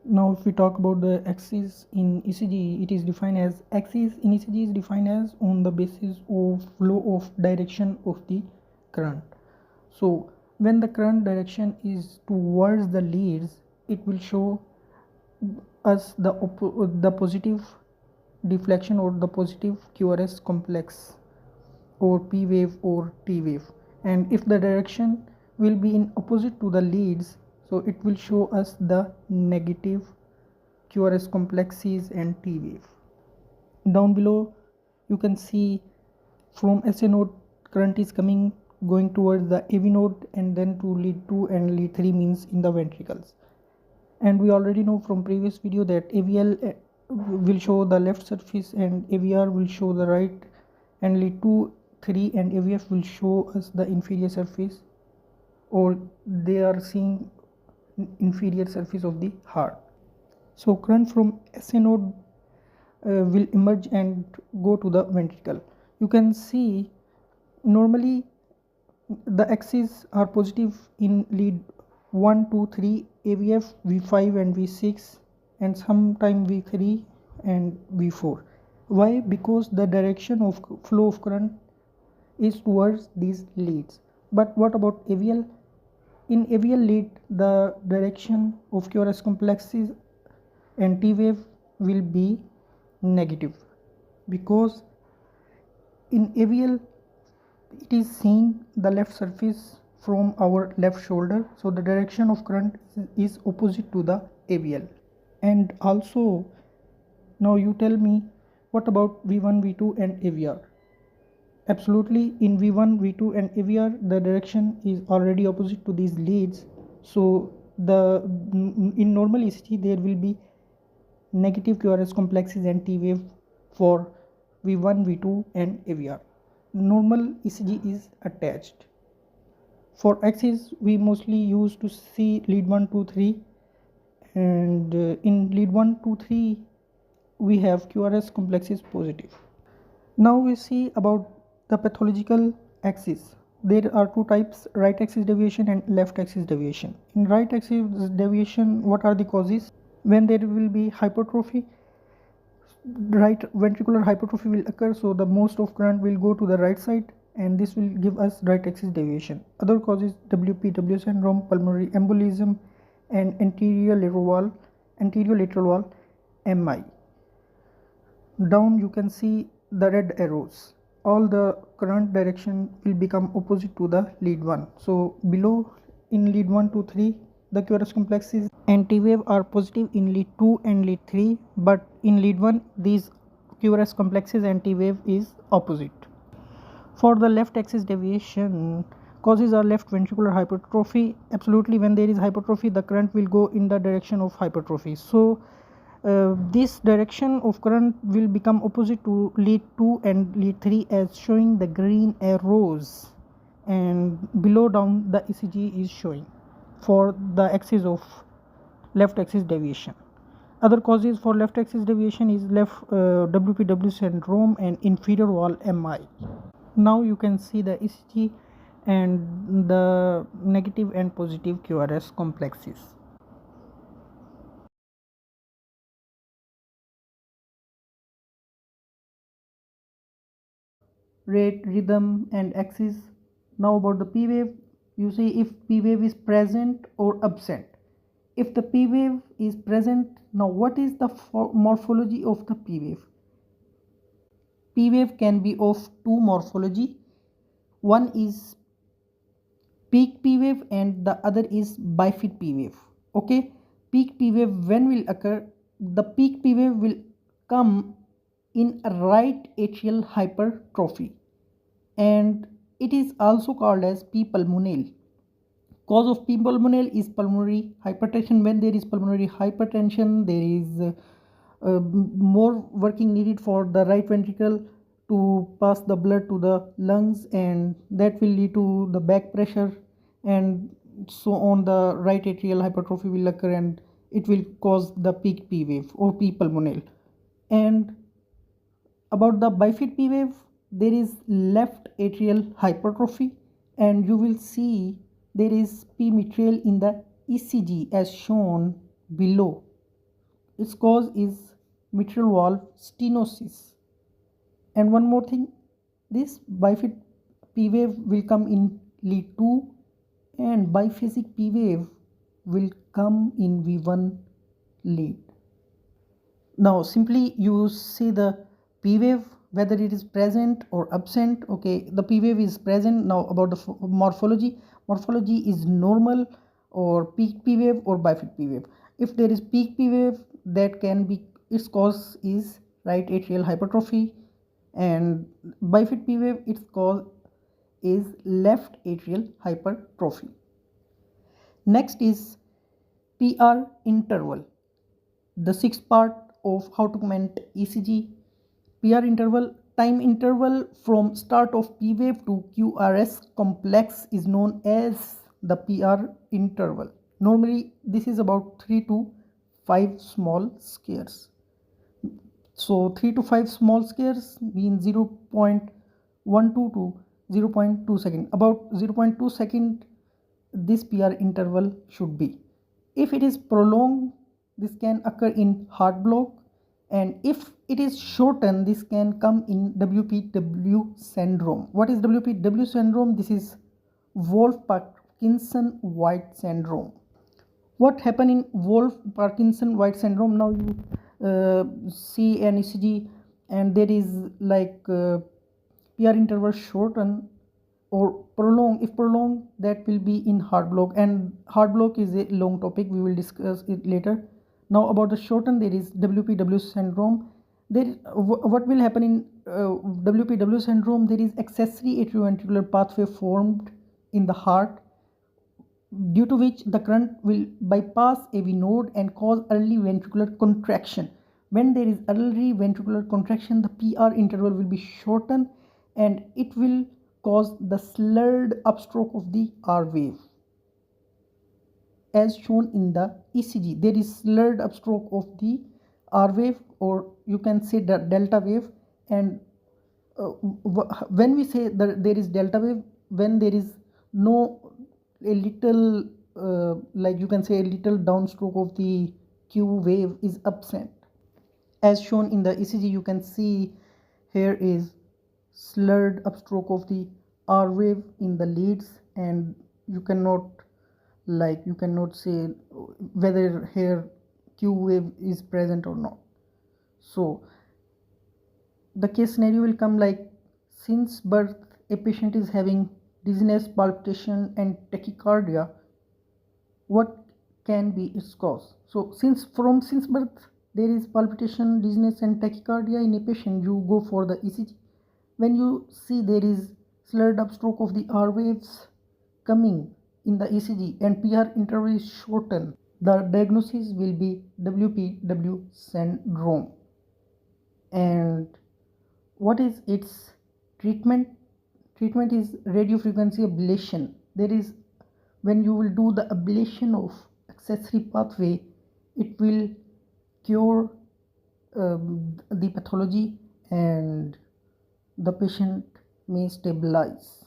Now if we talk about the axis in ECG, it is defined as axis in ECG is defined as on the basis of flow of direction of the current. So when the current direction is towards the leads, it will show us the positive deflection or the positive QRS complex or P wave or T wave, and if the direction will be in opposite to the leads, so it will show us the negative QRS complexes and T wave. Down below you can see from SA node current is going towards the AV node and then to lead 2 and lead 3 means in the ventricles. And we already know from previous video that AVL will show the left surface and AVR will show the right, and lead 2, 3 and AVF will show us the inferior surface, or they are seeing inferior surface of the heart. So current from SA node will emerge and go to the ventricle. You can see normally the axes are positive in lead 1, 2, 3, AVF, V5 and V6, and sometime V3 and V4. Why? Because the direction of flow of current is towards these leads. But what about AVL? In AVL lead, the direction of QRS complexes and T wave will be negative, because in AVL it is seeing the left surface from our left shoulder, so the direction of current is opposite to the AVL. And also now you tell me, what about V1, V2 and AVR? Absolutely, in V1, V2 and AVR the direction is already opposite to these leads, so in normal ECG there will be negative QRS complexes and T wave for V1, V2 and AVR. Normal ECG is attached. For axis we mostly use to see lead 1, 2, 3, and in lead 1, 2, 3 we have QRS complexes positive. Now we see about the pathological axis. There are two types, right axis deviation and left axis deviation. In right axis deviation, what are the causes? When there will be hypertrophy, right ventricular hypertrophy will occur, so the most of current will go to the right side, and this will give us right axis deviation. Other causes WPW syndrome, pulmonary embolism and anterior lateral wall MI. Down you can see the red arrows. All the current direction will become opposite to the lead 1. So below in lead 1, 2, 3 the QRS complexes and T wave are positive in lead 2 and lead 3, but in lead 1 these QRS complexes and T wave is opposite. For the left axis deviation, causes are left ventricular hypertrophy. Absolutely, when there is hypertrophy the current will go in the direction of hypertrophy, so this direction of current will become opposite to lead 2 and lead 3 as showing the green arrows, and below down the ECG is showing for the axis of left axis deviation. Other causes for left axis deviation is left WPW syndrome and inferior wall MI. Now you can see the ECG and the negative and positive QRS complexes. Rate, rhythm and axis. Now about the P wave, you see if P wave is present or absent. If the P wave is present, now what is the morphology of the P wave? P wave can be of two morphology. One is peak P wave and the other is bifid P wave. Okay, peak P wave when will occur? The peak P wave will come in a right atrial hypertrophy, and it is also called as P pulmonale. Cause of P pulmonale is pulmonary hypertension. When there is pulmonary hypertension, there is more working needed for the right ventricle to pass the blood to the lungs, and that will lead to the back pressure, and so on the right atrial hypertrophy will occur and it will cause the peak P wave or P pulmonale. And about the bifid P wave, there is left atrial hypertrophy, and you will see there is P mitral in the ECG as shown below. its cause is mitral valve stenosis. And one more thing, this bifid P wave will come in lead 2 and biphasic P wave will come in V1 lead. Now simply you see the P wave whether it is present or absent. Okay, the P wave is present. Now about the morphology is normal or peak P wave or bifid P wave. If there is peak P wave, that can be, its cause is right atrial hypertrophy, and bifid P wave, its cause is left atrial hypertrophy. Next is PR interval, the sixth part of how to comment ECG. PR interval, time interval from start of P wave to QRS complex is known as the PR interval. Normally this is about 3 to 5 small squares. So 3 to 5 small squares mean 0.12 to 0.2 second. About 0.2 second this PR interval should be. If it is prolonged, this can occur in heart block, and if it is shortened, this can come in WPW syndrome. What is WPW syndrome? This is Wolff-Parkinson-White syndrome. What happened in Wolff-Parkinson-White syndrome? Now you see an ECG and there is like PR interval shorten or prolong. If prolonged, that will be in heart block, and heart block is a long topic, we will discuss it later. Now about the shorten, there is WPW syndrome. There what will happen in WPW syndrome? There is accessory atrioventricular pathway formed in the heart, due to which the current will bypass AV node and cause early ventricular contraction. When there is early ventricular contraction, the PR interval will be shortened and it will cause the slurred upstroke of the R wave. As shown in the ECG, there is slurred upstroke of the R wave, or you can say the delta wave. And when we say that there is delta wave, when there is no a little like you can say a little downstroke of the Q wave is absent. As shown in the ECG, you can see here is slurred upstroke of the R wave in the leads, and you cannot say whether here Q wave is present or not. So the case scenario will come like, since birth a patient is having dizziness, palpitation and tachycardia, what can be its cause? So since birth there is palpitation, dizziness and tachycardia in a patient, you go for the ECG. When you see there is slurred upstroke of the R waves coming in the ECG and PR interval is shortened, the diagnosis will be WPW syndrome. And what is its treatment? Treatment is radiofrequency ablation. There is, when you will do the ablation of accessory pathway, it will cure the pathology and the patient may stabilize.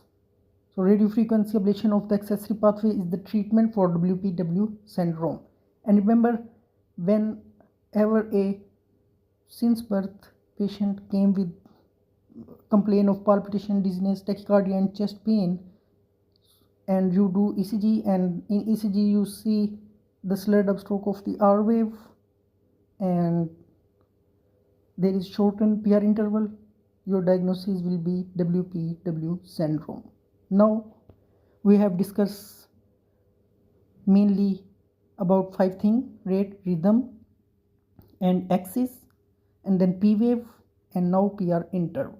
So radiofrequency ablation of the accessory pathway is the treatment for WPW syndrome. And remember, whenever a since birth patient came with complaint of palpitation, dizziness, tachycardia and chest pain, and you do ECG, and in ECG you see the slurred upstroke of the R wave and there is shortened PR interval, your diagnosis will be WPW syndrome. Now we have discussed mainly about 5 things: rate, rhythm and axis, and then P wave, and now PR interval.